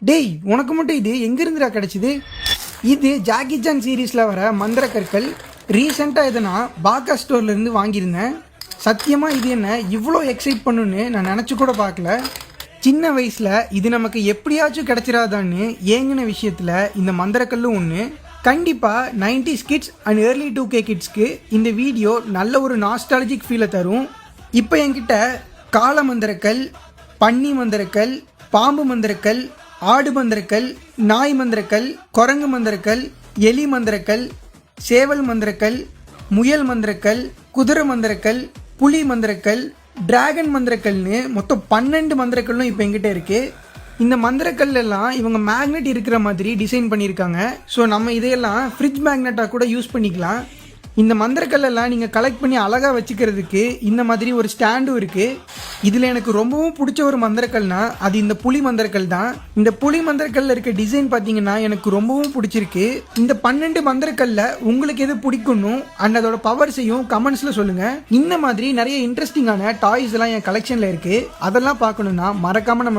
டேய் உனக்கு மட்டும் இது எங்கிருந்துடா கிடைச்சிது? இது ஜாக்கி சான் சீரீஸில் வர மந்திர கற்கள். ரீசெண்டாக இதை நான் பாக்கா ஸ்டோர்லேருந்து வாங்கியிருந்தேன். சத்தியமாக இது என்ன இவ்வளோ எக்ஸைட் பண்ணுன்னு நான் நினச்சி கூட பார்க்கல. சின்ன வயசில் இது நமக்கு எப்படியாச்சும் கிடைச்சிடாதான்னு ஏங்கின விஷயத்தில் இந்த மந்திரக்கல்லும் ஒன்று. கண்டிப்பாக 90s kids and early 2K கிட்ஸ்க்கு இந்த வீடியோ நல்ல ஒரு நாஸ்டாலஜிக் ஃபீலை தரும். இப்போ என்கிட்ட காளை மந்திரக்கல், பன்னி மந்திரக்கல், பாம்பு மந்திரக்கல், ஆடு மந்திரக்கல், நாய் மந்திரக்கல், குரங்கு மந்திரக்கல், எலி மந்திரக்கல், சேவல் மந்திரக்கல், முயல் மந்திரக்கல், குதிரை மந்திரக்கல், புலி மந்திரக்கல், டிராகன் மந்திரக்கல்னு மொத்தம் 12 மந்திரக்கல்லும் இப்போ எங்கிட்ட இருக்குது. இந்த மந்திரக்கல் எல்லாம் இவங்க மேக்னெட் இருக்கிற மாதிரி டிசைன் பண்ணியிருக்காங்க. ஸோ நம்ம இதையெல்லாம் ஃப்ரிட்ஜ் மேக்னெட்டாக கூட யூஸ் பண்ணிக்கலாம். இந்த மந்திரக்கல்லாம் நீங்கள் கலெக்ட் பண்ணி அழகாக வச்சுக்கிறதுக்கு இந்த மாதிரி ஒரு ஸ்டாண்டும் இருக்குது. இதில் எனக்கு ரொம்பவும் பிடிச்ச ஒரு மந்திரக்கல்னா அது இந்த புலி மந்திரக்கல் தான். இந்த புலி மந்திரக்கல்ல இருக்க டிசைன் பார்த்தீங்கன்னா எனக்கு ரொம்பவும் பிடிச்சிருக்கு. இந்த 12 மந்திரக்கல்ல உங்களுக்கு எது பிடிக்கணும் அண்ட் அதோட பவர்ஸையும் கமெண்ட்ஸில் சொல்லுங்கள். இந்த மாதிரி நிறைய இன்ட்ரெஸ்டிங்கான டாய்ஸ் எல்லாம் என் கலெக்ஷனில் இருக்குது. அதெல்லாம் பார்க்கணுன்னா மறக்காமல் நம்ம